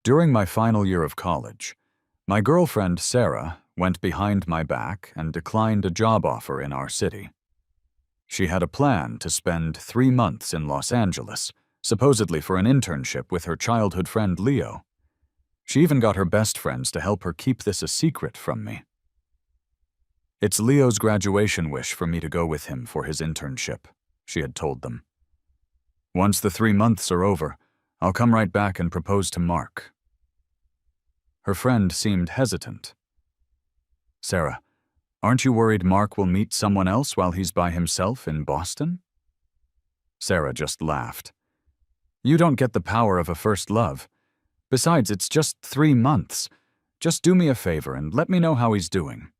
During my final year of college, my girlfriend, Sarah, went behind my back and declined a job offer in our city. She had a plan to spend 3 months in Los Angeles, supposedly for an internship with her childhood friend Leo. She even got her best friends to help her keep this a secret from me. "It's Leo's graduation wish for me to go with him for his internship," she had told them. "Once the 3 months are over, I'll come right back and propose to Mark." Her friend seemed hesitant. "Sarah, aren't you worried Mark will meet someone else while he's by himself in Boston?" Sarah just laughed. "You don't get the power of a first love. Besides, it's just 3 months. Just do me a favor and let me know how he's doing."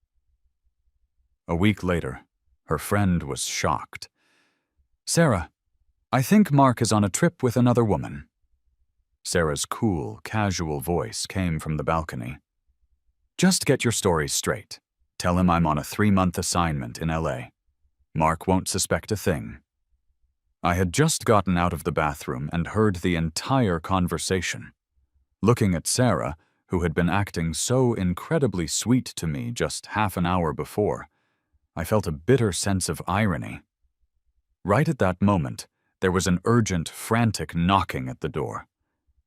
A week later, her friend was shocked. "Sarah, I think Mark is on a trip with another woman." Sarah's cool, casual voice came from the balcony. "Just get your story straight. Tell him I'm on a 3-month assignment in LA. Mark won't suspect a thing." I had just gotten out of the bathroom and heard the entire conversation. Looking at Sarah, who had been acting so incredibly sweet to me just half an hour before, I felt a bitter sense of irony. Right at that moment, there was an urgent, frantic knocking at the door.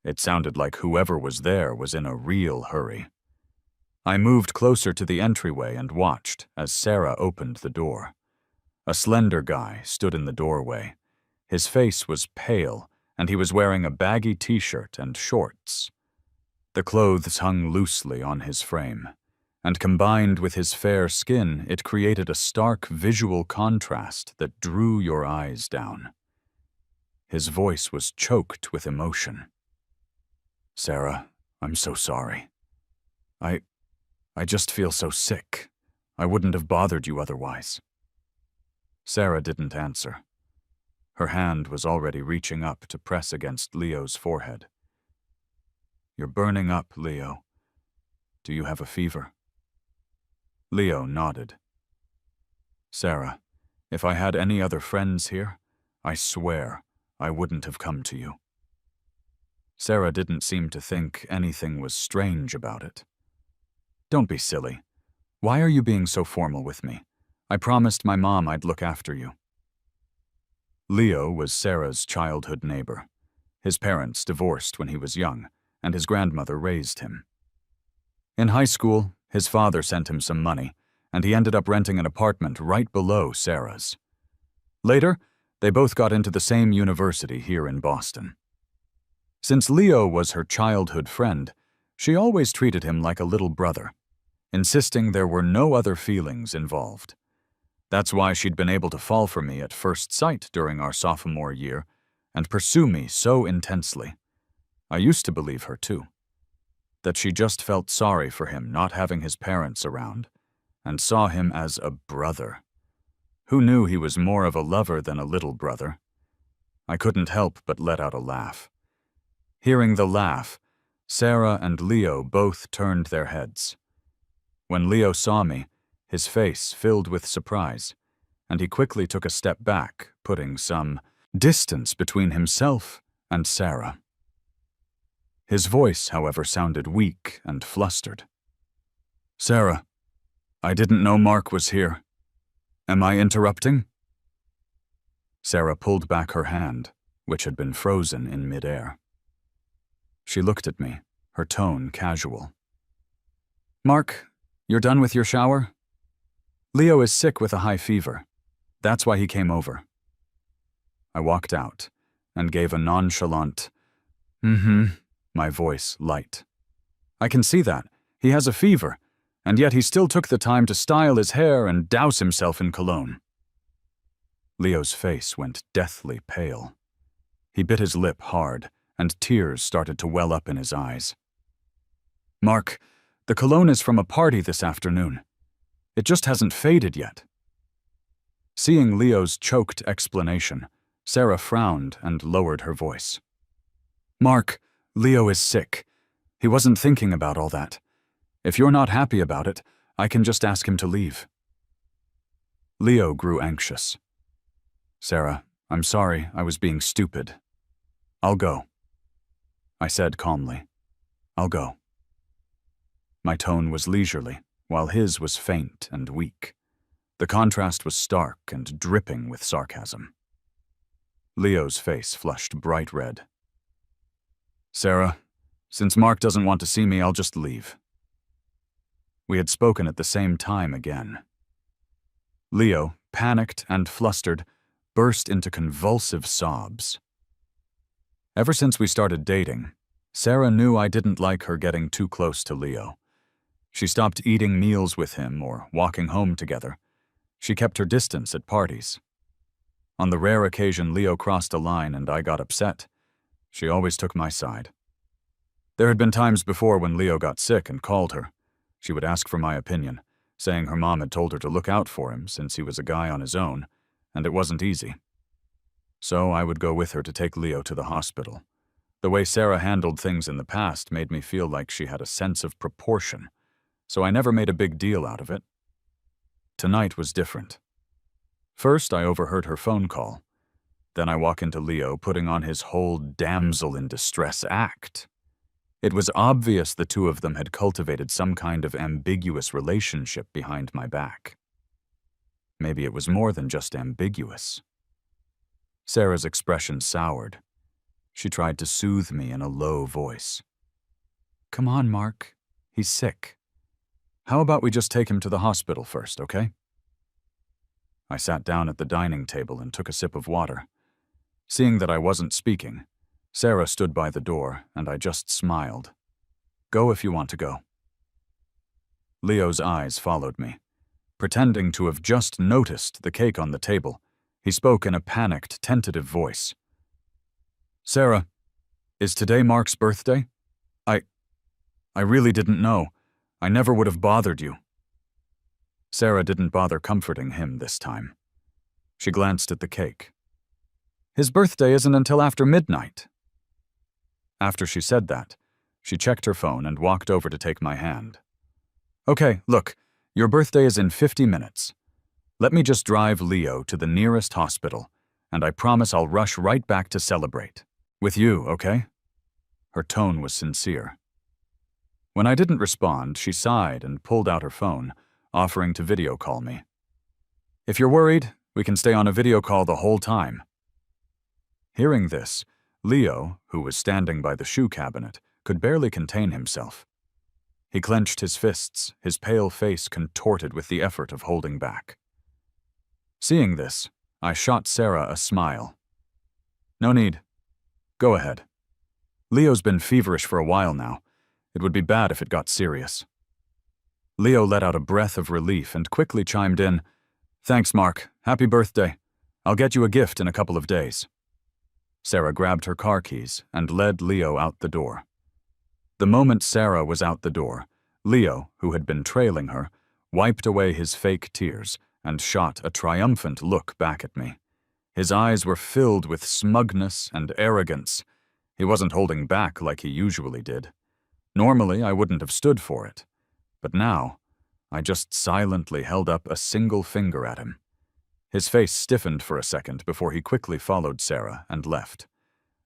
It sounded like whoever was there was in a real hurry. I moved closer to the entryway and watched as Sarah opened the door. A slender guy stood in the doorway. His face was pale, and he was wearing a baggy t-shirt and shorts. The clothes hung loosely on his frame, and combined with his fair skin, it created a stark visual contrast that drew your eyes down. His voice was choked with emotion. "Sarah, I'm so sorry. I just feel so sick. I wouldn't have bothered you otherwise." Sarah didn't answer. Her hand was already reaching up to press against Leo's forehead. "You're burning up, Leo. Do you have a fever?" Leo nodded. "Sarah, if I had any other friends here, I swear I wouldn't have come to you." Sarah didn't seem to think anything was strange about it. "Don't be silly. Why are you being so formal with me? I promised my mom I'd look after you." Leo was Sarah's childhood neighbor. His parents divorced when he was young, and his grandmother raised him. In high school, his father sent him some money, and he ended up renting an apartment right below Sarah's. Later, they both got into the same university here in Boston. Since Leo was her childhood friend, she always treated him like a little brother, insisting there were no other feelings involved. That's why she'd been able to fall for me at first sight during our sophomore year and pursue me so intensely. I used to believe her, too. That she just felt sorry for him not having his parents around and saw him as a brother. Who knew he was more of a lover than a little brother? I couldn't help but let out a laugh. Hearing the laugh, Sarah and Leo both turned their heads. When Leo saw me, his face filled with surprise, and he quickly took a step back, putting some distance between himself and Sarah. His voice, however, sounded weak and flustered. "Sarah, I didn't know Mark was here. Am I interrupting?" Sarah pulled back her hand, which had been frozen in midair. She looked at me, her tone casual. "Mark, you're done with your shower? Leo is sick with a high fever. That's why he came over." I walked out and gave a nonchalant, my voice light. "I can see that. He has a fever, and yet he still took the time to style his hair and douse himself in cologne." Leo's face went deathly pale. He bit his lip hard, and tears started to well up in his eyes. "Mark, the cologne is from a party this afternoon. It just hasn't faded yet." Seeing Leo's choked explanation, Sarah frowned and lowered her voice. "Mark, Leo is sick. He wasn't thinking about all that. If you're not happy about it, I can just ask him to leave." Leo grew anxious. "Sarah, I'm sorry, I was being stupid. I'll go," I said calmly. I'll go." My tone was leisurely, while his was faint and weak. The contrast was stark and dripping with sarcasm. Leo's face flushed bright red. "Sarah, since Mark doesn't want to see me, I'll just leave." We had spoken at the same time again. Leo, panicked and flustered, burst into convulsive sobs. Ever since we started dating, Sarah knew I didn't like her getting too close to Leo. She stopped eating meals with him or walking home together. She kept her distance at parties. On the rare occasion Leo crossed a line and I got upset, she always took my side. There had been times before when Leo got sick and called her. She would ask for my opinion, saying her mom had told her to look out for him since he was a guy on his own, and it wasn't easy. So I would go with her to take Leo to the hospital. The way Sarah handled things in the past made me feel like she had a sense of proportion, so I never made a big deal out of it. Tonight was different. First, I overheard her phone call. Then I walk into Leo putting on his whole damsel in distress act. It was obvious the two of them had cultivated some kind of ambiguous relationship behind my back. Maybe it was more than just ambiguous. Sarah's expression soured. She tried to soothe me in a low voice. "Come on, Mark. He's sick. How about we just take him to the hospital first, okay?" I sat down at the dining table and took a sip of water. Seeing that I wasn't speaking, Sarah stood by the door, and I just smiled. "Go if you want to go." Leo's eyes followed me. Pretending to have just noticed the cake on the table, he spoke in a panicked, tentative voice. "Sarah, is today Mark's birthday? I really didn't know. I never would have bothered you." Sarah didn't bother comforting him this time. She glanced at the cake. "His birthday isn't until after midnight." After she said that, she checked her phone and walked over to take my hand. "Okay, look, your birthday is in 50 minutes. Let me just drive Leo to the nearest hospital, and I promise I'll rush right back to celebrate. With you, okay?" Her tone was sincere. When I didn't respond, she sighed and pulled out her phone, offering to video call me. "If you're worried, we can stay on a video call the whole time." Hearing this, Leo, who was standing by the shoe cabinet, could barely contain himself. He clenched his fists, his pale face contorted with the effort of holding back. Seeing this, I shot Sarah a smile. "No need. Go ahead. Leo's been feverish for a while now. It would be bad if it got serious." Leo let out a breath of relief and quickly chimed in, "Thanks, Mark. Happy birthday. I'll get you a gift in a couple of days." Sarah grabbed her car keys and led Leo out the door. The moment Sarah was out the door, Leo, who had been trailing her, wiped away his fake tears and shot a triumphant look back at me. His eyes were filled with smugness and arrogance. He wasn't holding back like he usually did. Normally, I wouldn't have stood for it. But now, I just silently held up a single finger at him. His face stiffened for a second before he quickly followed Sarah and left.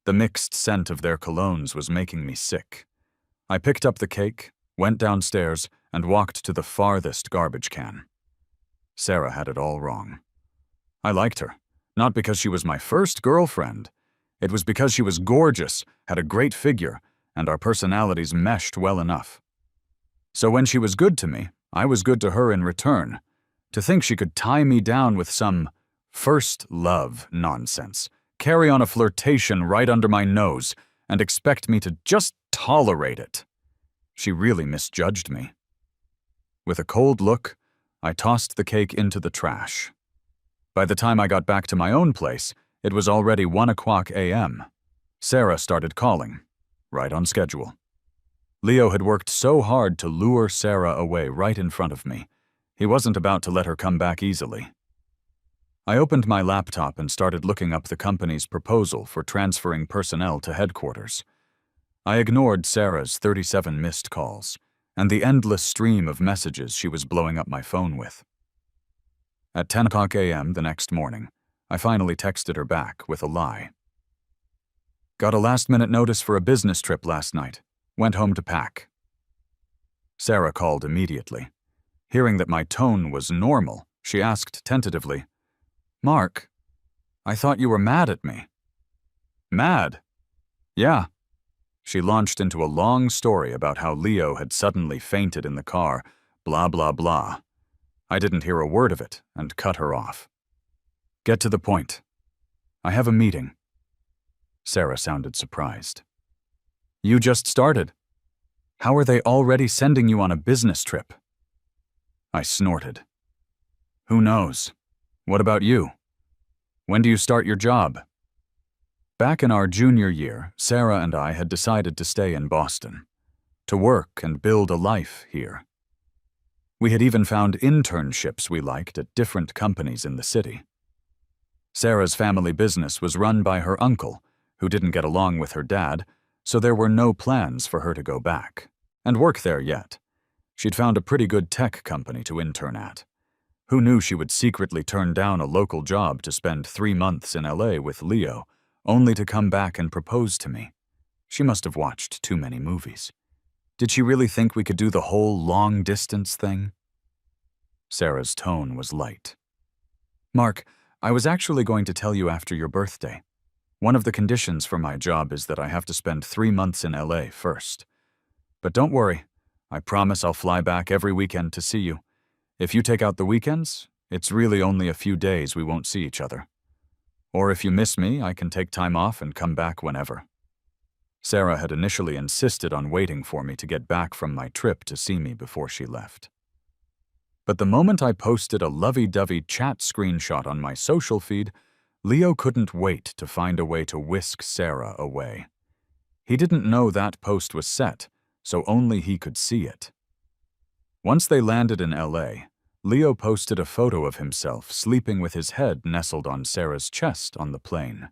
The mixed scent of their colognes was making me sick. I picked up the cake, went downstairs, and walked to the farthest garbage can. Sarah had it all wrong. I liked her, not because she was my first girlfriend. It was because she was gorgeous, had a great figure, and our personalities meshed well enough. So when she was good to me, I was good to her in return. To think she could tie me down with some first love nonsense, carry on a flirtation right under my nose, and expect me to just tolerate it. She really misjudged me. With a cold look, I tossed the cake into the trash. By the time I got back to my own place, it was already 1:00 a.m. Sarah started calling, right on schedule. Leo had worked so hard to lure Sarah away right in front of me. He wasn't about to let her come back easily. I opened my laptop and started looking up the company's proposal for transferring personnel to headquarters. I ignored Sarah's 37 missed calls and the endless stream of messages she was blowing up my phone with. At 10:00 a.m. the next morning, I finally texted her back with a lie. "Got a last-minute notice for a business trip last night. Went home to pack. Sarah called immediately. Hearing that my tone was normal, she asked tentatively, "Mark, I thought you were mad at me." "Mad?" "Yeah." She launched into a long story about how Leo had suddenly fainted in the car, blah blah blah. I didn't hear a word of it and cut her off. "Get to the point. I have a meeting." Sarah sounded surprised. "You just started. How are they already sending you on a business trip?" I snorted. "Who knows? What about you? When do you start your job?" Back in our junior year, Sarah and I had decided to stay in Boston, to work and build a life here. We had even found internships we liked at different companies in the city. Sarah's family business was run by her uncle, who didn't get along with her dad, so there were no plans for her to go back and work there yet. She'd found a pretty good tech company to intern at. Who knew she would secretly turn down a local job to spend 3 months in LA with Leo, only to come back and propose to me? She must have watched too many movies. Did she really think we could do the whole long-distance thing? Sarah's tone was light. "Mark, I was actually going to tell you after your birthday. One of the conditions for my job is that I have to spend 3 months in LA first. But don't worry, I promise I'll fly back every weekend to see you. If you take out the weekends, it's really only a few days we won't see each other. Or if you miss me, I can take time off and come back whenever." Sarah had initially insisted on waiting for me to get back from my trip to see me before she left. But the moment I posted a lovey-dovey chat screenshot on my social feed, Leo couldn't wait to find a way to whisk Sarah away. He didn't know that post was set, so only he could see it. Once they landed in LA, Leo posted a photo of himself sleeping with his head nestled on Sarah's chest on the plane.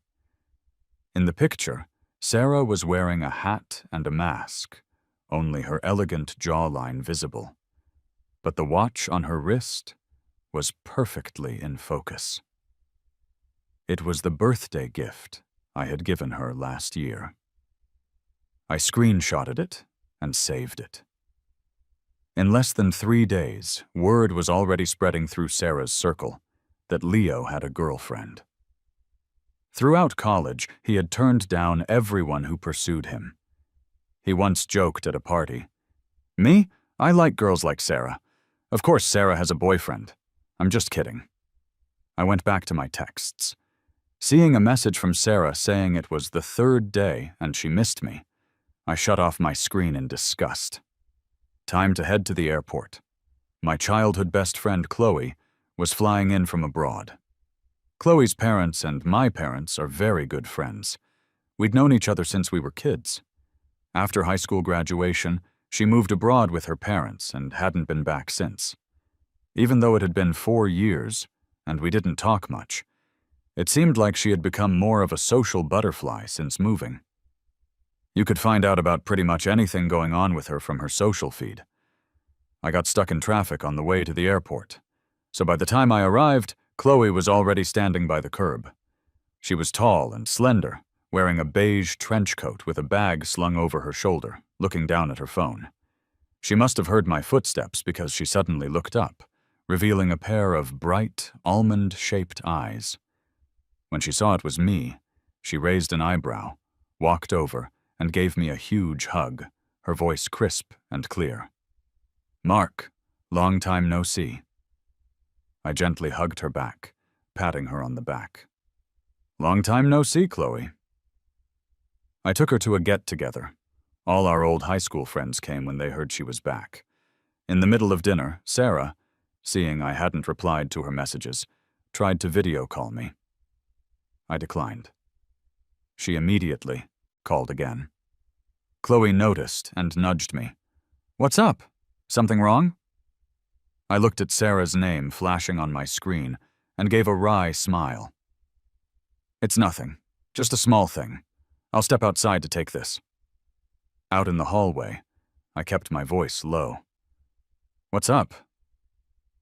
In the picture, Sarah was wearing a hat and a mask, only her elegant jawline visible. But the watch on her wrist was perfectly in focus. It was the birthday gift I had given her last year. I screenshotted it and saved it. In less than 3 days, word was already spreading through Sarah's circle that Leo had a girlfriend. Throughout college, he had turned down everyone who pursued him. He once joked at a party, "Me? I like girls like Sarah. Of course Sarah has a boyfriend. I'm just kidding." I went back to my texts. Seeing a message from Sarah saying it was the 3rd day and she missed me, I shut off my screen in disgust. Time to head to the airport. My childhood best friend, Chloe, was flying in from abroad. Chloe's parents and my parents are very good friends. We'd known each other since we were kids. After high school graduation, she moved abroad with her parents and hadn't been back since. Even though it had been 4 years, and we didn't talk much, it seemed like she had become more of a social butterfly since moving. You could find out about pretty much anything going on with her from her social feed. I got stuck in traffic on the way to the airport, so by the time I arrived, Chloe was already standing by the curb. She was tall and slender, wearing a beige trench coat with a bag slung over her shoulder, looking down at her phone. She must have heard my footsteps because she suddenly looked up, revealing a pair of bright, almond-shaped eyes. When she saw it was me, she raised an eyebrow, walked over, and gave me a huge hug, her voice crisp and clear. "Mark, long time no see." I gently hugged her back, patting her on the back. "Long time no see, Chloe." I took her to a get-together. All our old high school friends came when they heard she was back. In the middle of dinner, Sarah, seeing I hadn't replied to her messages, tried to video call me. I declined. She immediately called again. Chloe noticed and nudged me. "What's up? Something wrong?" I looked at Sarah's name flashing on my screen and gave a wry smile. "It's nothing. Just a small thing. I'll step outside to take this." Out in the hallway, I kept my voice low. "What's up?"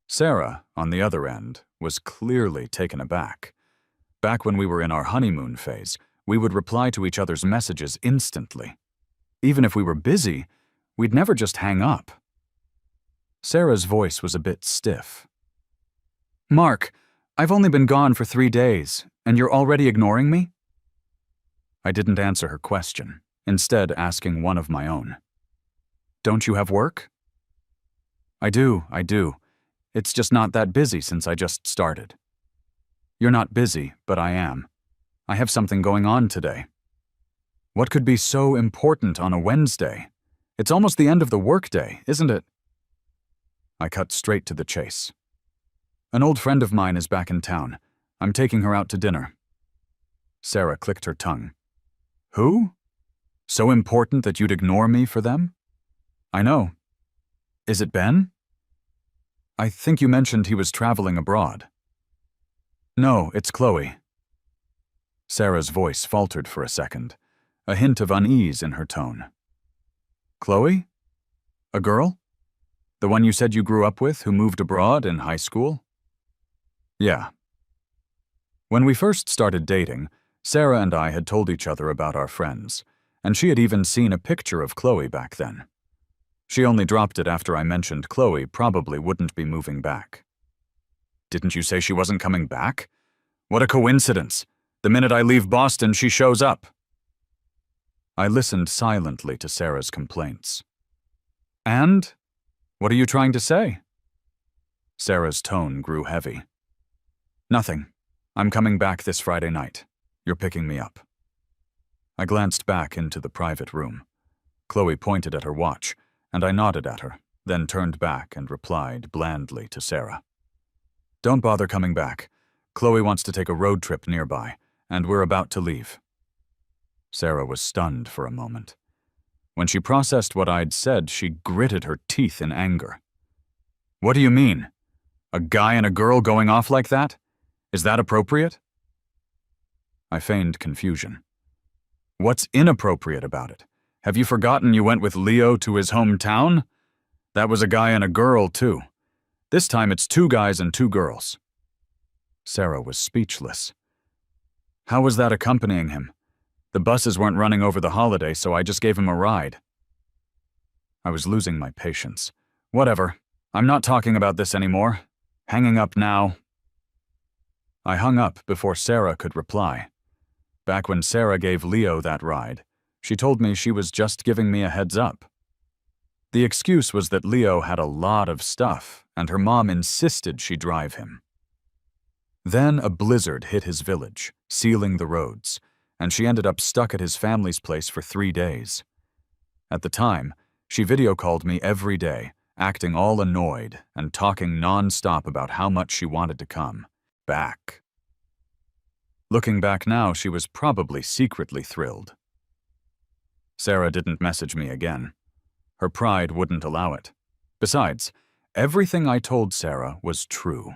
Sarah, on the other end, was clearly taken aback. Back when we were in our honeymoon phase, we would reply to each other's messages instantly. Even if we were busy, we'd never just hang up. Sarah's voice was a bit stiff. Mark, I've only been gone for 3 days, and you're already ignoring me? I didn't answer her question, instead asking one of my own. Don't you have work? I do. It's just not that busy since I just started. You're not busy, but I am. I have something going on today. What could be so important on a Wednesday? It's almost the end of the workday, isn't it? I cut straight to the chase. An old friend of mine is back in town. I'm taking her out to dinner. Sarah clicked her tongue. Who? So important that you'd ignore me for them? I know. Is it Ben? I think you mentioned he was traveling abroad. No, it's Chloe. Sarah's voice faltered for a second, a hint of unease in her tone. Chloe? A girl? The one you said you grew up with who moved abroad in high school? Yeah. When we first started dating, Sarah and I had told each other about our friends, and she had even seen a picture of Chloe back then. She only dropped it after I mentioned Chloe probably wouldn't be moving back. Didn't you say she wasn't coming back? What a coincidence! The minute I leave Boston, she shows up. I listened silently to Sarah's complaints. And? What are you trying to say? Sarah's tone grew heavy. Nothing. I'm coming back this Friday night. You're picking me up. I glanced back into the private room. Chloe pointed at her watch, and I nodded at her, then turned back and replied blandly to Sarah. Don't bother coming back. Chloe wants to take a road trip nearby, and we're about to leave. Sarah was stunned for a moment. When she processed what I'd said, she gritted her teeth in anger. What do you mean? A guy and a girl going off like that? Is that appropriate? I feigned confusion. What's inappropriate about it? Have you forgotten you went with Leo to his hometown? That was a guy and a girl, too. This time it's 2 guys and 2 girls. Sarah was speechless. How was that accompanying him? The buses weren't running over the holiday, so I just gave him a ride. I was losing my patience. Whatever. I'm not talking about this anymore. Hanging up now. I hung up before Sarah could reply. Back when Sarah gave Leo that ride, she told me she was just giving me a heads up. The excuse was that Leo had a lot of stuff, and her mom insisted she drive him. Then a blizzard hit his village, sealing the roads, and she ended up stuck at his family's place for 3 days. At the time, she video called me every day, acting all annoyed and talking non-stop about how much she wanted to come back. Looking back now, she was probably secretly thrilled. Sarah didn't message me again. Her pride wouldn't allow it. Besides, everything I told Sarah was true.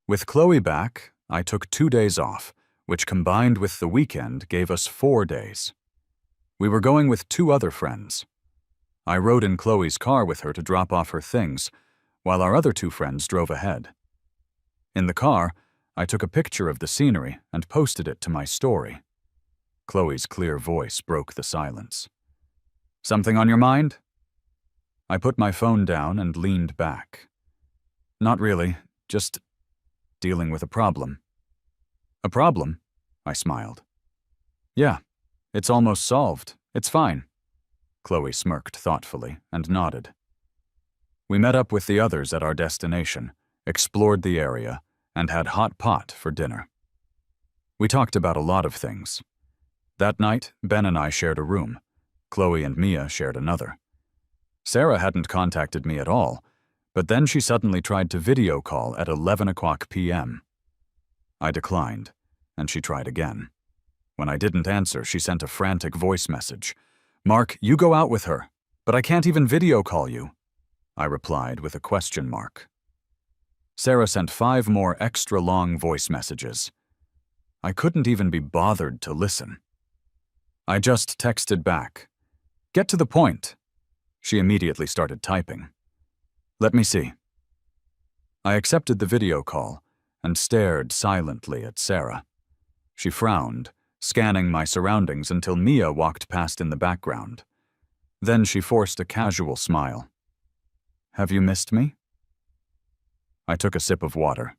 With Chloe back, I took 2 days off, which combined with the weekend gave us 4 days. We were going with 2 other friends. I rode in Chloe's car with her to drop off her things, while our other 2 friends drove ahead. In the car, I took a picture of the scenery and posted it to my story. Chloe's clear voice broke the silence. Something on your mind? I put my phone down and leaned back. Not really, just dealing with a problem. A problem? I smiled. Yeah, it's almost solved. It's fine. Chloe smirked thoughtfully and nodded. We met up with the others at our destination, explored the area, and had hot pot for dinner. We talked about a lot of things. That night, Ben and I shared a room. Chloe and Mia shared another. Sarah hadn't contacted me at all, but then she suddenly tried to video call at 11:00 p.m. I declined, and she tried again. When I didn't answer, she sent a frantic voice message. Mark, you go out with her, but I can't even video call you. I replied with a question mark. Sarah sent 5 more extra-long voice messages. I couldn't even be bothered to listen. I just texted back. Get to the point. She immediately started typing. Let me see. I accepted the video call and stared silently at Sarah. She frowned, scanning my surroundings until Mia walked past in the background. Then she forced a casual smile. "Have you missed me?" I took a sip of water.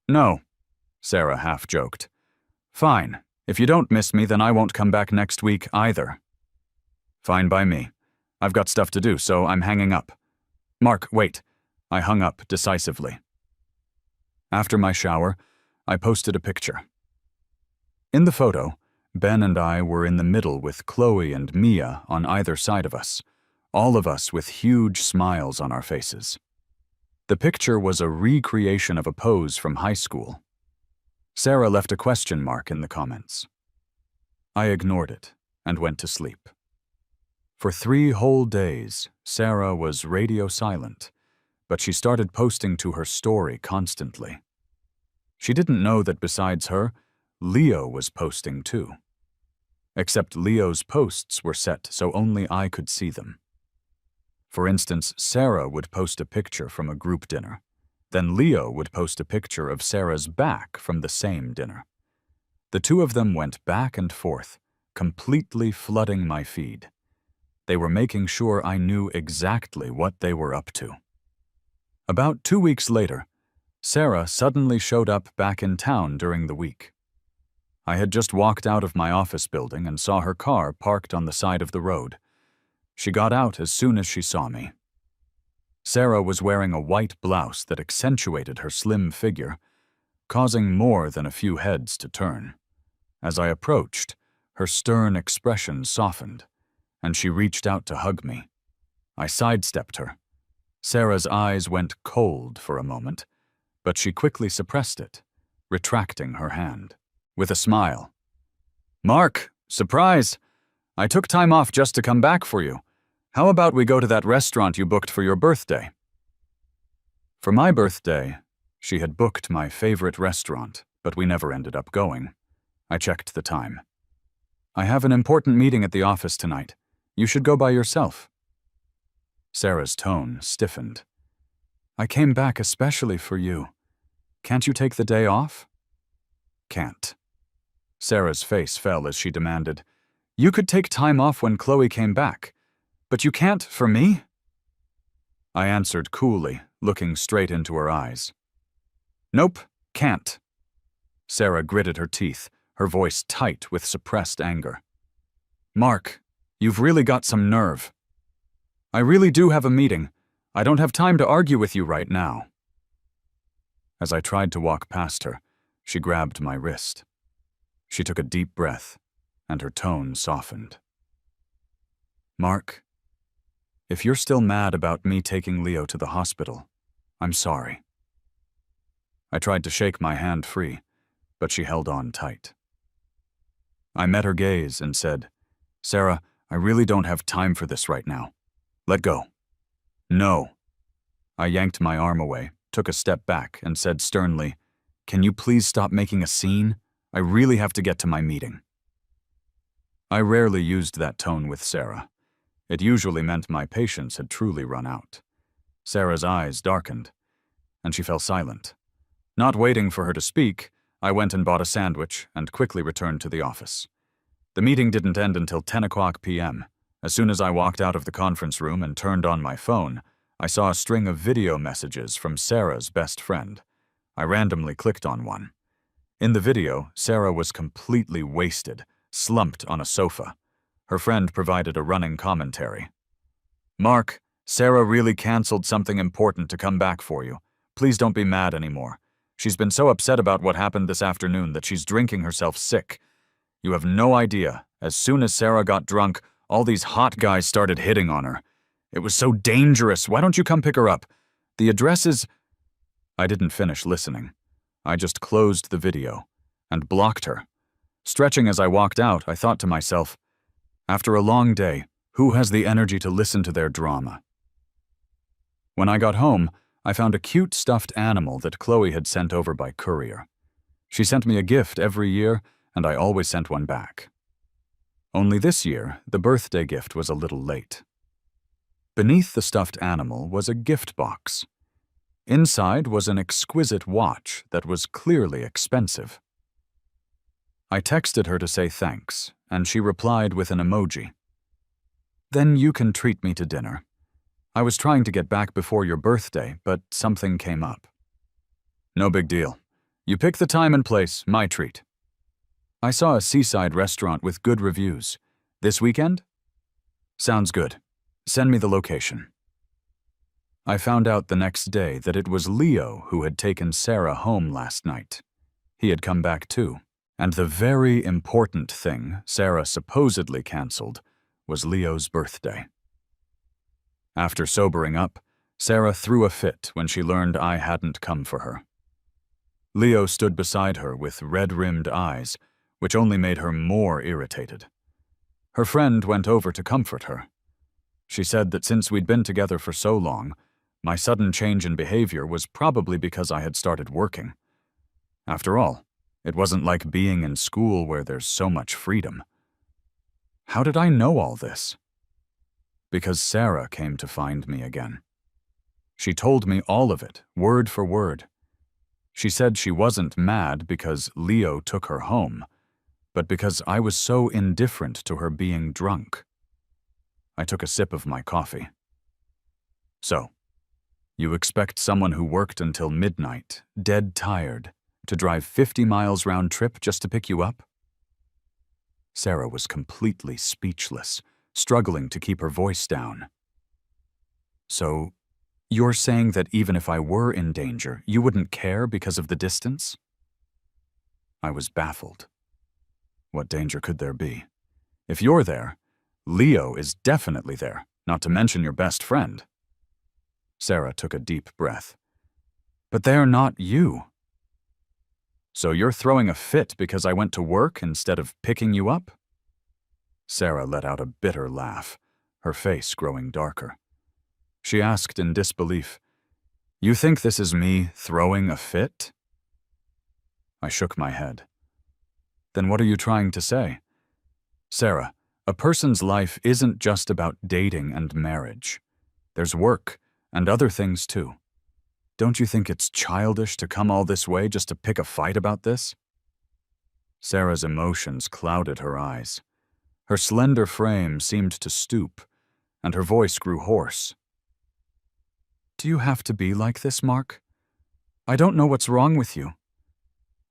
"No," Sarah half joked. "Fine. If you don't miss me, then I won't come back next week either." "Fine by me. I've got stuff to do, so I'm hanging up." "Mark, wait." I hung up decisively. After my shower, I posted a picture. In the photo, Ben and I were in the middle with Chloe and Mia on either side of us, all of us with huge smiles on our faces. The picture was a recreation of a pose from high school. Sarah left a question mark in the comments. I ignored it and went to sleep. For 3 whole days, Sarah was radio silent, but she started posting to her story constantly. She didn't know that besides her, Leo was posting too. Except Leo's posts were set so only I could see them. For instance, Sarah would post a picture from a group dinner. Then Leo would post a picture of Sarah's back from the same dinner. The two of them went back and forth, completely flooding my feed. They were making sure I knew exactly what they were up to. About 2 weeks later, Sarah suddenly showed up back in town during the week. I had just walked out of my office building and saw her car parked on the side of the road. She got out as soon as she saw me. Sarah was wearing a white blouse that accentuated her slim figure, causing more than a few heads to turn. As I approached, her stern expression softened, and she reached out to hug me. I sidestepped her. Sarah's eyes went cold for a moment, but she quickly suppressed it, retracting her hand. With a smile. "Mark, surprise! I took time off just to come back for you. How about we go to that restaurant you booked for your birthday?" For my birthday, she had booked my favorite restaurant, but we never ended up going. I checked the time. "I have an important meeting at the office tonight. You should go by yourself." Sarah's tone stiffened. "I came back especially for you. Can't you take the day off?" "Can't." Sarah's face fell as she demanded, "You could take time off when Chloe came back, but you can't for me?" I answered coolly, looking straight into her eyes. "Nope, can't." Sarah gritted her teeth, her voice tight with suppressed anger. "Mark, you've really got some nerve. I really do have a meeting. I don't have time to argue with you right now." As I tried to walk past her, she grabbed my wrist. She took a deep breath, and her tone softened. "Mark, if you're still mad about me taking Leo to the hospital, I'm sorry." I tried to shake my hand free, but she held on tight. I met her gaze and said, "Sarah, I really don't have time for this right now. Let go." "No." I yanked my arm away, took a step back, and said sternly, "Can you please stop making a scene? I really have to get to my meeting." I rarely used that tone with Sarah. It usually meant my patience had truly run out. Sarah's eyes darkened, and she fell silent. Not waiting for her to speak, I went and bought a sandwich and quickly returned to the office. The meeting didn't end until 10 p.m. As soon as I walked out of the conference room and turned on my phone, I saw a string of video messages from Sarah's best friend. I randomly clicked on one. In the video, Sarah was completely wasted, slumped on a sofa. Her friend provided a running commentary. "Mark, Sarah really canceled something important to come back for you. Please don't be mad anymore. She's been so upset about what happened this afternoon that she's drinking herself sick. You have no idea. As soon as Sarah got drunk, all these hot guys started hitting on her. It was so dangerous. Why don't you come pick her up? The address is—" I didn't finish listening. I just closed the video and blocked her. Stretching as I walked out, I thought to myself, after a long day, who has the energy to listen to their drama? When I got home, I found a cute stuffed animal that Chloe had sent over by courier. She sent me a gift every year, and I always sent one back. Only this year, the birthday gift was a little late. Beneath the stuffed animal was a gift box. Inside was an exquisite watch that was clearly expensive. I texted her to say thanks, and she replied with an emoji. Then you can treat me to dinner. I was trying to get back before your birthday, but something came up. No big deal. You pick the time and place, my treat. I saw a seaside restaurant with good reviews. This weekend? Sounds good. Send me the location. I found out the next day that it was Leo who had taken Sarah home last night. He had come back too, and the very important thing Sarah supposedly canceled was Leo's birthday. After sobering up, Sarah threw a fit when she learned I hadn't come for her. Leo stood beside her with red-rimmed eyes, which only made her more irritated. Her friend went over to comfort her. She said that since we'd been together for so long, my sudden change in behavior was probably because I had started working. After all, it wasn't like being in school where there's so much freedom. How did I know all this? Because Sarah came to find me again. She told me all of it, word for word. She said she wasn't mad because Leo took her home, but because I was so indifferent to her being drunk. I took a sip of my coffee. So, you expect someone who worked until midnight, dead tired, to drive 50 miles round trip just to pick you up? Sarah was completely speechless, struggling to keep her voice down. So, you're saying that even if I were in danger, you wouldn't care because of the distance? I was baffled. What danger could there be? If you're there, Leo is definitely there, not to mention your best friend. Sarah took a deep breath. But they're not you. So you're throwing a fit because I went to work instead of picking you up? Sarah let out a bitter laugh, her face growing darker. She asked in disbelief, "You think this is me throwing a fit?" I shook my head. Then what are you trying to say? Sarah, a person's life isn't just about dating and marriage. There's work and other things too. Don't you think it's childish to come all this way just to pick a fight about this? Sarah's emotions clouded her eyes. Her slender frame seemed to stoop, and her voice grew hoarse. Do you have to be like this, Mark? I don't know what's wrong with you.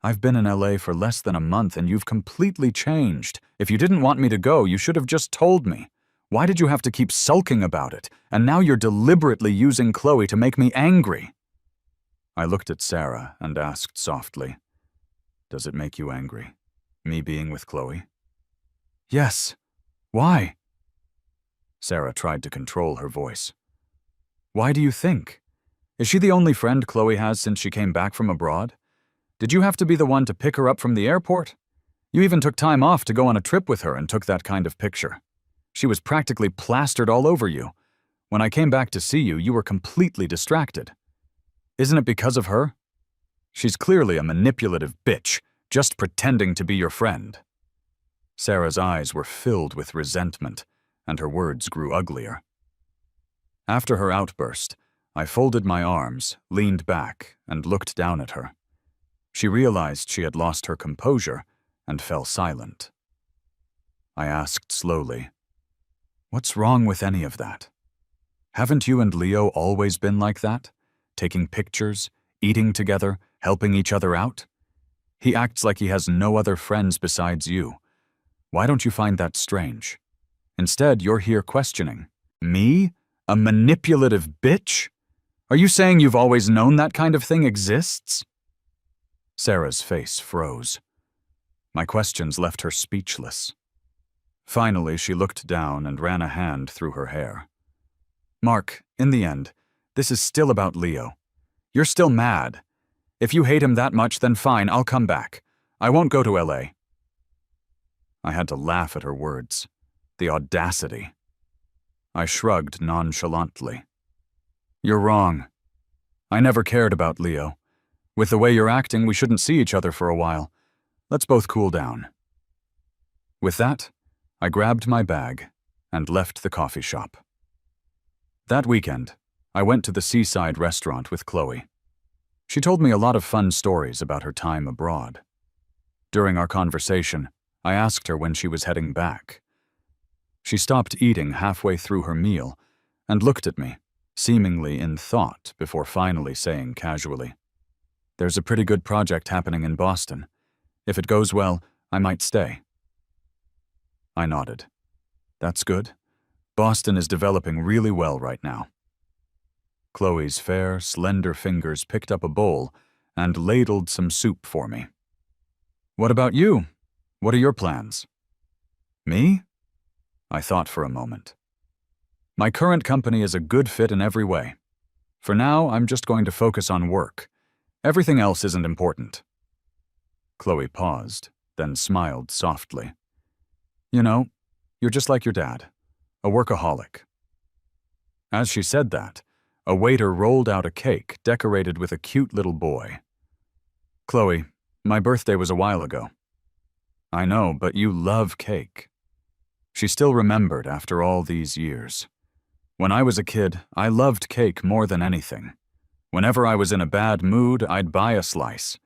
I've been in LA for less than a month and you've completely changed. If you didn't want me to go, you should have just told me. Why did you have to keep sulking about it? And now you're deliberately using Chloe to make me angry. I looked at Sarah and asked softly, "Does it make you angry, me being with Chloe?" Yes. Why? Sarah tried to control her voice. Why do you think? Is she the only friend Chloe has since she came back from abroad? Did you have to be the one to pick her up from the airport? You even took time off to go on a trip with her and took that kind of picture. She was practically plastered all over you. When I came back to see you, you were completely distracted. Isn't it because of her? She's clearly a manipulative bitch, just pretending to be your friend. Sarah's eyes were filled with resentment, and her words grew uglier. After her outburst, I folded my arms, leaned back, and looked down at her. She realized she had lost her composure and fell silent. I asked slowly, "What's wrong with any of that? Haven't you and Leo always been like that? Taking pictures, eating together, helping each other out? He acts like he has no other friends besides you. Why don't you find that strange? Instead, you're here questioning. Me? A manipulative bitch? Are you saying you've always known that kind of thing exists?" Sarah's face froze. My questions left her speechless. Finally, she looked down and ran a hand through her hair. "Mark, in the end, this is still about Leo. You're still mad. If you hate him that much, then fine, I'll come back. I won't go to LA. I had to laugh at her words. The audacity. I shrugged nonchalantly. "You're wrong. I never cared about Leo. With the way you're acting, we shouldn't see each other for a while. Let's both cool down." With that, I grabbed my bag and left the coffee shop. That weekend, I went to the seaside restaurant with Chloe. She told me a lot of fun stories about her time abroad. During our conversation, I asked her when she was heading back. She stopped eating halfway through her meal and looked at me, seemingly in thought, before finally saying casually, "There's a pretty good project happening in Boston. If it goes well, I might stay." I nodded. "That's good. Boston is developing really well right now." Chloe's fair, slender fingers picked up a bowl and ladled some soup for me. "What about you? What are your plans?" "Me?" I thought for a moment. "My current company is a good fit in every way. For now, I'm just going to focus on work. Everything else isn't important." Chloe paused, then smiled softly. "You know, you're just like your dad, a workaholic." As she said that, a waiter rolled out a cake decorated with a cute little boy. "Chloe, my birthday was a while ago." "I know, but you love cake." She still remembered after all these years. "When I was a kid, I loved cake more than anything. Whenever I was in a bad mood, I'd buy a slice.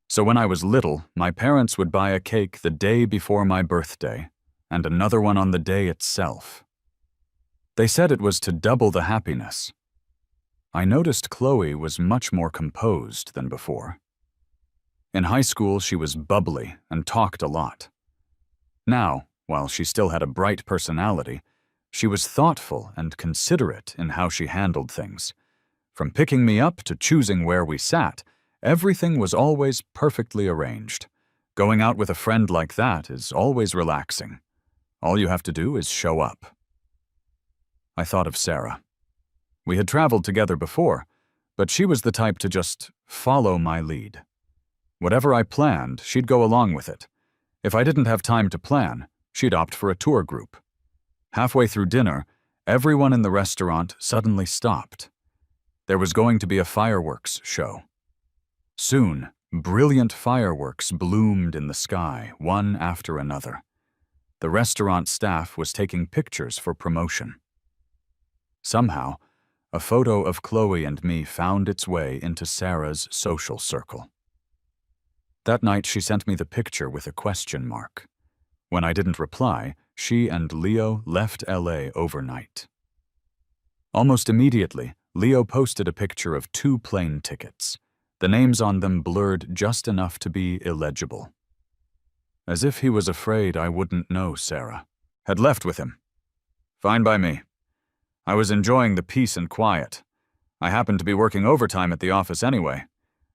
So when I was little, my parents would buy a cake the day before my birthday, and another one on the day itself. They said it was to double the happiness." I noticed Chloe was much more composed than before. In high school, she was bubbly and talked a lot. Now, while she still had a bright personality, she was thoughtful and considerate in how she handled things. From picking me up to choosing where we sat, everything was always perfectly arranged. Going out with a friend like that is always relaxing. All you have to do is show up. I thought of Sarah. We had traveled together before, but she was the type to just follow my lead. Whatever I planned, she'd go along with it. If I didn't have time to plan, she'd opt for a tour group. Halfway through dinner, everyone in the restaurant suddenly stopped. There was going to be a fireworks show. Soon, brilliant fireworks bloomed in the sky, one after another. The restaurant staff was taking pictures for promotion. Somehow, a photo of Chloe and me found its way into Sarah's social circle. That night, she sent me the picture with a question mark. When I didn't reply, she and Leo left LA overnight. Almost immediately, Leo posted a picture of 2 plane tickets, the names on them blurred just enough to be illegible. As if he was afraid I wouldn't know Sarah. Had left with him. Fine by me. I was enjoying the peace and quiet. I happened to be working overtime at the office anyway.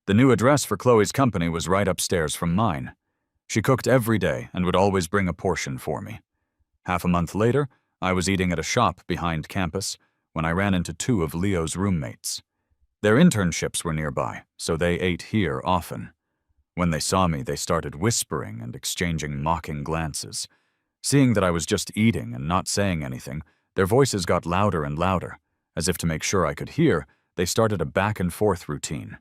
The new address for Chloe's company was right upstairs from mine. She cooked every day and would always bring a portion for me. Half a month later, I was eating at a shop behind campus when I ran into 2 of Leo's roommates. Their internships were nearby, so they ate here often. When they saw me, they started whispering and exchanging mocking glances. Seeing that I was just eating and not saying anything, their voices got louder and louder. As if to make sure I could hear, they started a back-and-forth routine.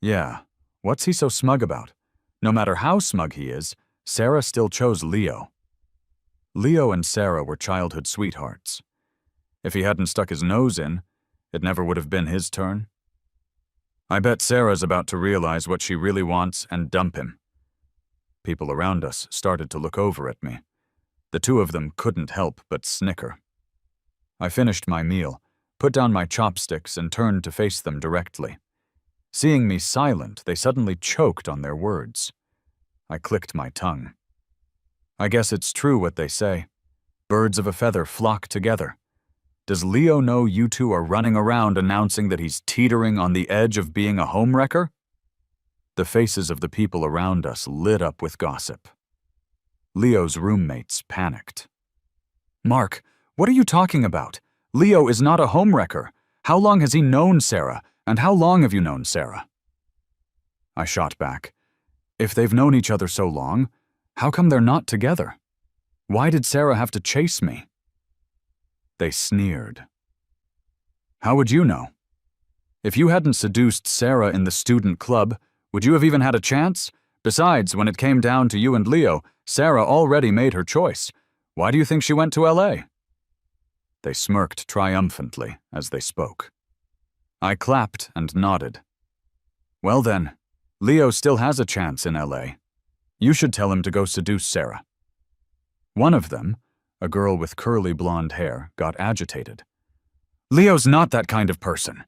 Yeah, what's he so smug about? No matter how smug he is, Sarah still chose Leo. Leo and Sarah were childhood sweethearts. If he hadn't stuck his nose in, it never would have been his turn. I bet Sarah's about to realize what she really wants and dump him. People around us started to look over at me. The 2 of them couldn't help but snicker. I finished my meal, put down my chopsticks, and turned to face them directly. Seeing me silent, they suddenly choked on their words. I clicked my tongue. I guess it's true what they say. Birds of a feather flock together. Does Leo know you 2 are running around announcing that he's teetering on the edge of being a homewrecker? The faces of the people around us lit up with gossip. Leo's roommates panicked. "Mark, what are you talking about? Leo is not a homewrecker. How long has he known Sarah, and how long have you known Sarah?" I shot back. If they've known each other so long, how come they're not together? Why did Sarah have to chase me? They sneered. How would you know? If you hadn't seduced Sarah in the student club, would you have even had a chance? Besides, when it came down to you and Leo, Sarah already made her choice. Why do you think she went to LA? They smirked triumphantly as they spoke. I clapped and nodded. Well then, Leo still has a chance in LA. You should tell him to go seduce Sarah. One of them, a girl with curly blonde hair, got agitated. Leo's not that kind of person.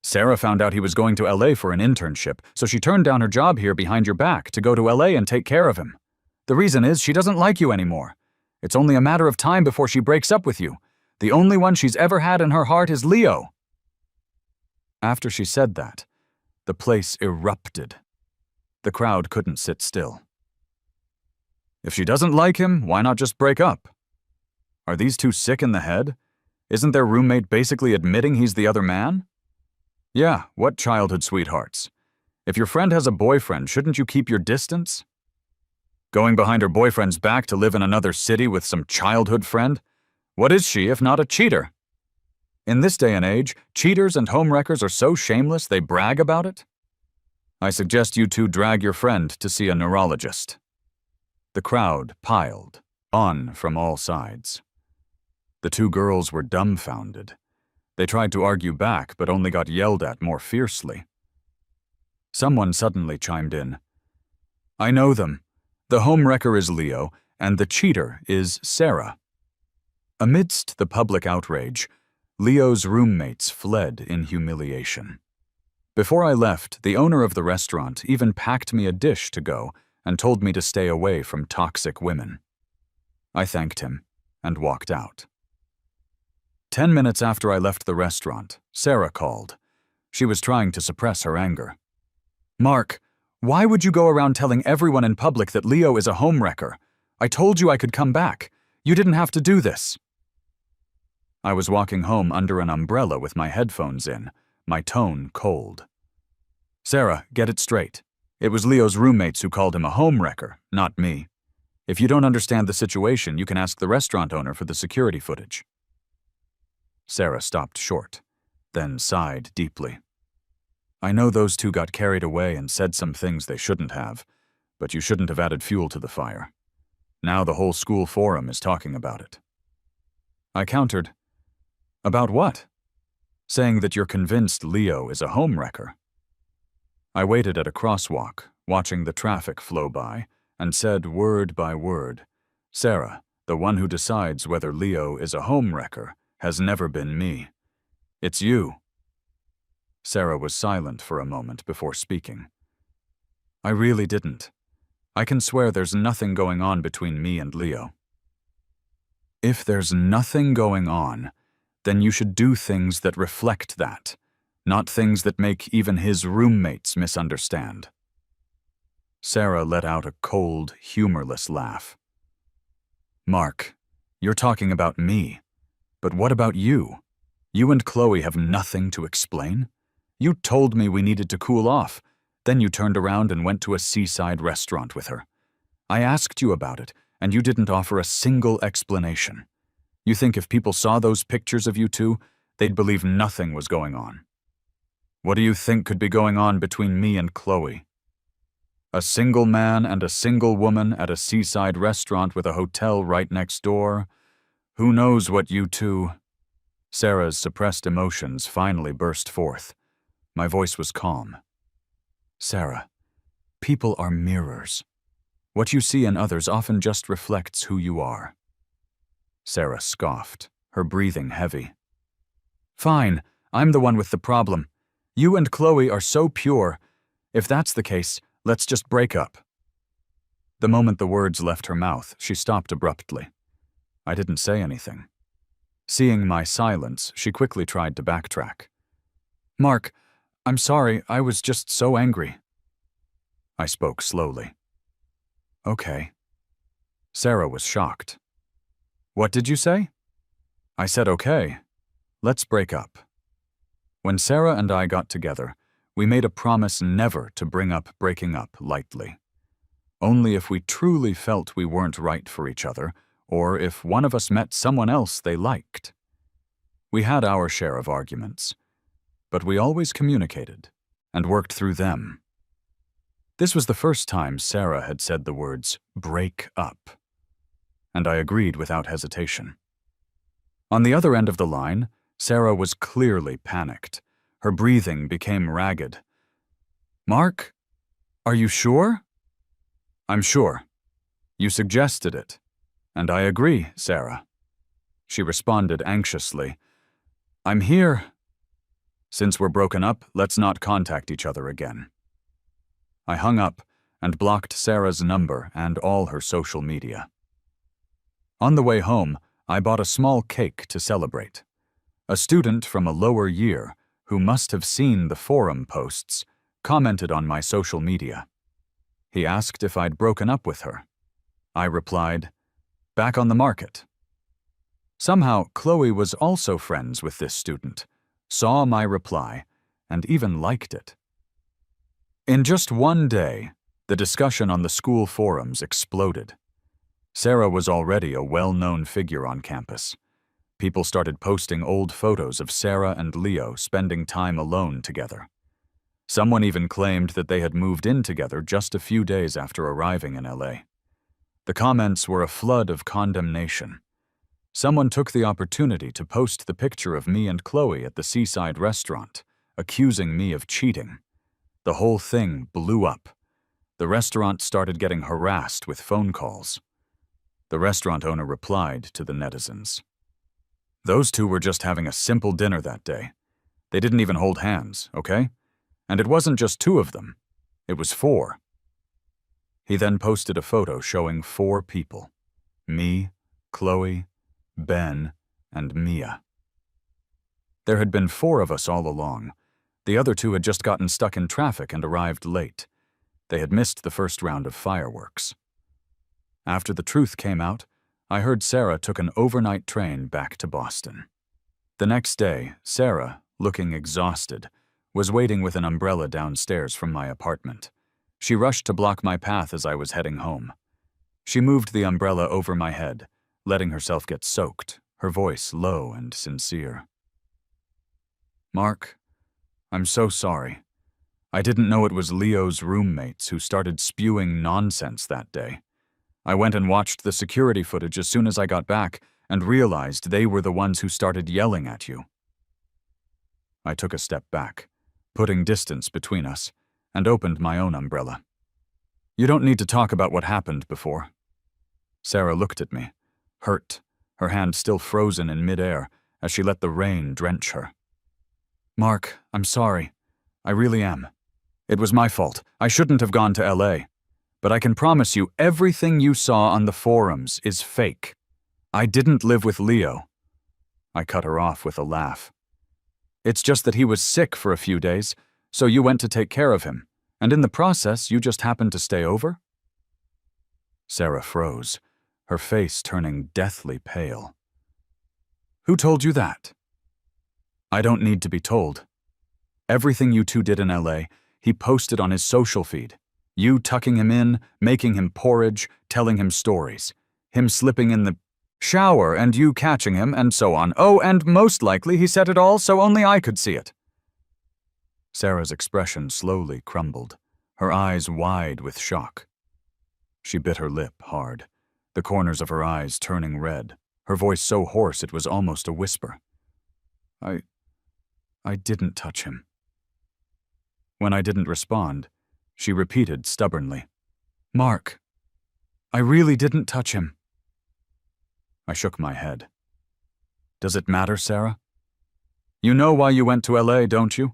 Sarah found out he was going to LA for an internship, so she turned down her job here behind your back to go to LA and take care of him. The reason is she doesn't like you anymore. It's only a matter of time before she breaks up with you. The only one she's ever had in her heart is Leo. After she said that, the place erupted. The crowd couldn't sit still. If she doesn't like him, why not just break up? Are these two sick in the head? Isn't their roommate basically admitting he's the other man? Yeah, what childhood sweethearts? If your friend has a boyfriend, shouldn't you keep your distance? Going behind her boyfriend's back to live in another city with some childhood friend? What is she if not a cheater? In this day and age, cheaters and homewreckers are so shameless they brag about it. I suggest you two drag your friend to see a neurologist. The crowd piled on from all sides. The two girls were dumbfounded. They tried to argue back, but only got yelled at more fiercely. Someone suddenly chimed in. I know them. The homewrecker is Leo, and the cheater is Sarah. Amidst the public outrage, Leo's roommates fled in humiliation. Before I left, the owner of the restaurant even packed me a dish to go and told me to stay away from toxic women. I thanked him and walked out. 10 minutes after I left the restaurant, Sarah called. She was trying to suppress her anger. Mark, why would you go around telling everyone in public that Leo is a homewrecker? I told you I could come back. You didn't have to do this. I was walking home under an umbrella with my headphones in, my tone cold. Sarah, get it straight. It was Leo's roommates who called him a homewrecker, not me. If you don't understand the situation, you can ask the restaurant owner for the security footage. Sarah stopped short, then sighed deeply. I know those two got carried away and said some things they shouldn't have, but you shouldn't have added fuel to the fire. Now the whole school forum is talking about it. I countered, about what? Saying that you're convinced Leo is a homewrecker. I waited at a crosswalk, watching the traffic flow by, and said word by word, Sarah, the one who decides whether Leo is a homewrecker, has never been me. It's you. Sarah was silent for a moment before speaking. I really didn't. I can swear there's nothing going on between me and Leo. If there's nothing going on, then you should do things that reflect that, not things that make even his roommates misunderstand. Sarah let out a cold, humorless laugh. Mark, you're talking about me. But what about you? You and Chloe have nothing to explain? You told me we needed to cool off. Then you turned around and went to a seaside restaurant with her. I asked you about it, and you didn't offer a single explanation. You think if people saw those pictures of you two, they'd believe nothing was going on. What do you think could be going on between me and Chloe? A single man and a single woman at a seaside restaurant with a hotel right next door? Who knows what you two... Sarah's suppressed emotions finally burst forth. My voice was calm. Sarah, people are mirrors. What you see in others often just reflects who you are. Sarah scoffed, her breathing heavy. Fine, I'm the one with the problem. You and Chloe are so pure. If that's the case, let's just break up. The moment the words left her mouth, she stopped abruptly. I didn't say anything. Seeing my silence, she quickly tried to backtrack. Mark, I'm sorry, I was just so angry. I spoke slowly. Okay. Sarah was shocked. What did you say? I said okay. Let's break up. When Sarah and I got together, we made a promise never to bring up breaking up lightly. Only if we truly felt we weren't right for each other, or if one of us met someone else they liked. We had our share of arguments, but we always communicated and worked through them. This was the first time Sarah had said the words, break up, and I agreed without hesitation. On the other end of the line, Sarah was clearly panicked. Her breathing became ragged. Mark, are you sure? I'm sure. You suggested it. And I agree, Sarah. She responded anxiously. I'm here. Since we're broken up, let's not contact each other again. I hung up and blocked Sarah's number and all her social media. On the way home, I bought a small cake to celebrate. A student from a lower year, who must have seen the forum posts, commented on my social media. He asked if I'd broken up with her. I replied, back on the market. Somehow, Chloe was also friends with this student, saw my reply, and even liked it. In just one day, the discussion on the school forums exploded. Sarah was already a well-known figure on campus. People started posting old photos of Sarah and Leo spending time alone together. Someone even claimed that they had moved in together just a few days after arriving in LA. The comments were a flood of condemnation. Someone took the opportunity to post the picture of me and Chloe at the seaside restaurant, accusing me of cheating. The whole thing blew up. The restaurant started getting harassed with phone calls. The restaurant owner replied to the netizens. Those two were just having a simple dinner that day. They didn't even hold hands, okay? And it wasn't just two of them. It was four. He then posted a photo showing 4 people. Me, Chloe, Ben, and Mia. There had been 4 of us all along. The other 2 had just gotten stuck in traffic and arrived late. They had missed the first round of fireworks. After the truth came out, I heard Sarah took an overnight train back to Boston. The next day, Sarah, looking exhausted, was waiting with an umbrella downstairs from my apartment. She rushed to block my path as I was heading home. She moved the umbrella over my head, letting herself get soaked, her voice low and sincere. Mark, I'm so sorry. I didn't know it was Leo's roommates who started spewing nonsense that day. I went and watched the security footage as soon as I got back and realized they were the ones who started yelling at you. I took a step back, putting distance between us, and opened my own umbrella. You don't need to talk about what happened before. Sarah looked at me, hurt, her hand still frozen in midair as she let the rain drench her. Mark, I'm sorry. I really am. It was my fault. I shouldn't have gone to LA. But I can promise you everything you saw on the forums is fake. I didn't live with Leo. I cut her off with a laugh. It's just that he was sick for a few days, so you went to take care of him, and in the process you just happened to stay over? Sarah froze, her face turning deathly pale. Who told you that? I don't need to be told. Everything you two did in LA, he posted on his social feed. You tucking him in, making him porridge, telling him stories. Him slipping in the shower and you catching him, and so on. Oh, and most likely he said it all so only I could see it. Sarah's expression slowly crumbled, her eyes wide with shock. She bit her lip hard, the corners of her eyes turning red, her voice so hoarse it was almost a whisper. I didn't touch him. When I didn't respond, she repeated stubbornly, Mark, I really didn't touch him. I shook my head. Does it matter, Sarah? You know why you went to LA, don't you?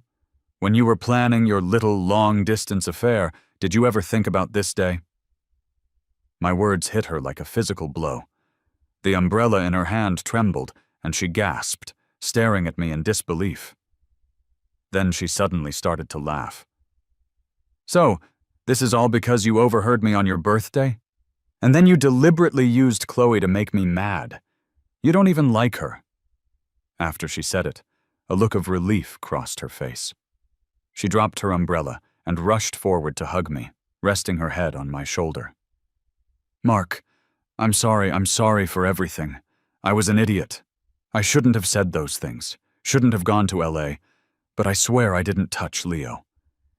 When you were planning your little long-distance affair, did you ever think about this day? My words hit her like a physical blow. The umbrella in her hand trembled, and she gasped, staring at me in disbelief. Then she suddenly started to laugh. So, this is all because you overheard me on your birthday? And then you deliberately used Chloe to make me mad. You don't even like her. After she said it, a look of relief crossed her face. She dropped her umbrella and rushed forward to hug me, resting her head on my shoulder. Mark, I'm sorry for everything. I was an idiot. I shouldn't have said those things, shouldn't have gone to LA, but I swear I didn't touch Leo.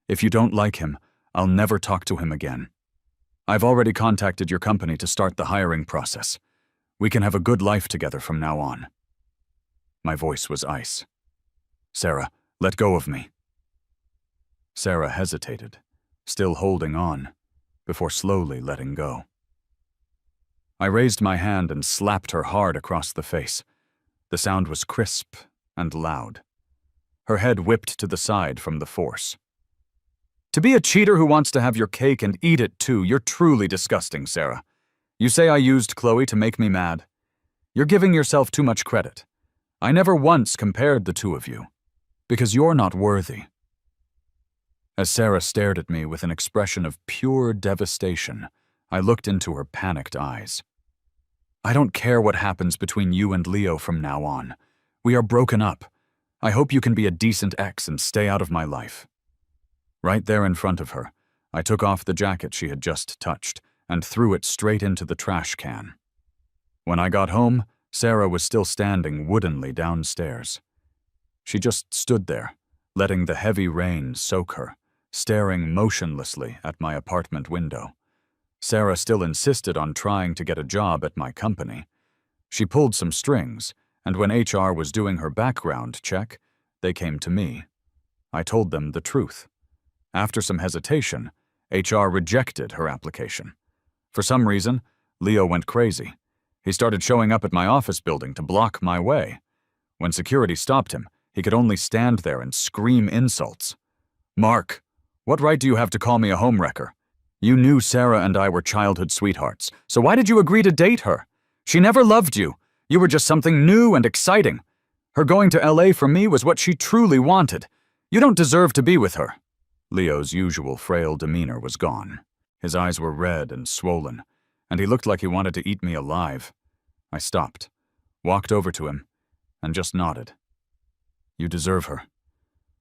If you don't like him, I'll never talk to him again. I've already contacted your company to start the hiring process. We can have a good life together from now on. My voice was ice. Sarah, let go of me. Sarah hesitated, still holding on. before slowly letting go. I raised my hand and slapped her hard across the face. The sound was crisp and loud. Her head whipped to the side from the force. To be a cheater who wants to have your cake and eat it too, you're truly disgusting, Sarah. You say I used Chloe to make me mad. You're giving yourself too much credit. I never once compared the two of you, because you're not worthy. As Sarah stared at me with an expression of pure devastation, I looked into her panicked eyes. I don't care what happens between you and Leo from now on. We are broken up. I hope you can be a decent ex and stay out of my life. Right there in front of her, I took off the jacket she had just touched and threw it straight into the trash can. When I got home, Sarah was still standing woodenly downstairs. She just stood there, letting the heavy rain soak her, staring motionlessly at my apartment window. Sarah still insisted on trying to get a job at my company. She pulled some strings, and when HR was doing her background check, they came to me. I told them the truth. After some hesitation, HR rejected her application. For some reason, Leo went crazy. He started showing up at my office building to block my way. When security stopped him, he could only stand there and scream insults. "Mark, what right do you have to call me a homewrecker? You knew Sarah and I were childhood sweethearts, so why did you agree to date her? She never loved you. You were just something new and exciting. Her going to LA for me was what she truly wanted. You don't deserve to be with her." Leo's usual frail demeanor was gone. His eyes were red and swollen, and he looked like he wanted to eat me alive. I stopped, walked over to him, and just nodded. "You deserve her.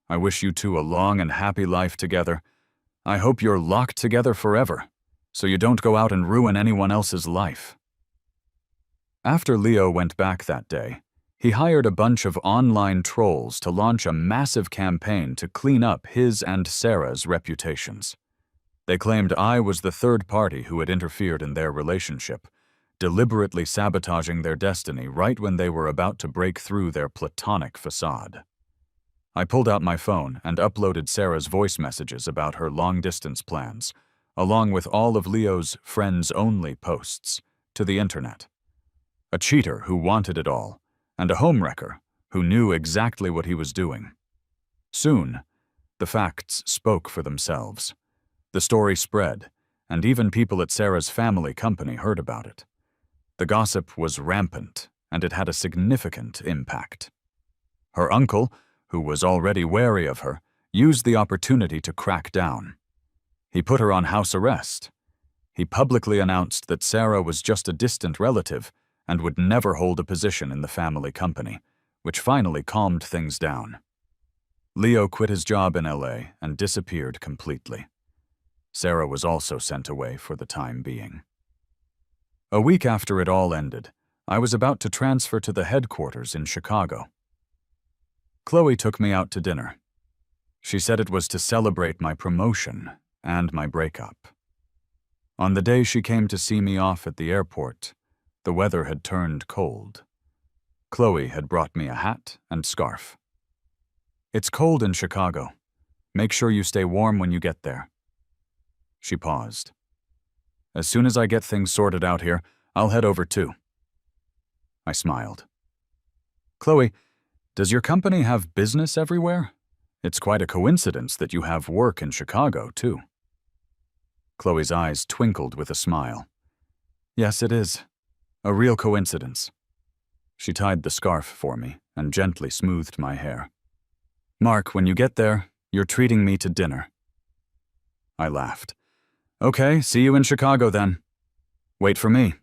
I wish you two a long and happy life together. I hope you're locked together forever, so you don't go out and ruin anyone else's life." After Leo went back that day, he hired a bunch of online trolls to launch a massive campaign to clean up his and Sarah's reputations. They claimed I was the third party who had interfered in their relationship, deliberately sabotaging their destiny right when they were about to break through their platonic facade. I pulled out my phone and uploaded Sarah's voice messages about her long-distance plans, along with all of Leo's friends-only posts, to the internet. A cheater who wanted it all, and a homewrecker who knew exactly what he was doing. Soon, the facts spoke for themselves. The story spread, and even people at Sarah's family company heard about it. The gossip was rampant, and it had a significant impact. Her uncle, who was already wary of her, used the opportunity to crack down. He put her on house arrest. He publicly announced that Sarah was just a distant relative and would never hold a position in the family company, which finally calmed things down. Leo quit his job in LA and disappeared completely. Sarah was also sent away for the time being. A week after it all ended, I was about to transfer to the headquarters in Chicago. Chloe took me out to dinner. She said it was to celebrate my promotion and my breakup. On the day she came to see me off at the airport, the weather had turned cold. Chloe had brought me a hat and scarf. "It's cold in Chicago. Make sure you stay warm when you get there." She paused. "As soon as I get things sorted out here, I'll head over too." I smiled. "Chloe, does your company have business everywhere? It's quite a coincidence that you have work in Chicago, too." Chloe's eyes twinkled with a smile. "Yes, it is. A real coincidence." She tied the scarf for me and gently smoothed my hair. "Mark, when you get there, you're treating me to dinner." I laughed. "Okay, see you in Chicago then. Wait for me."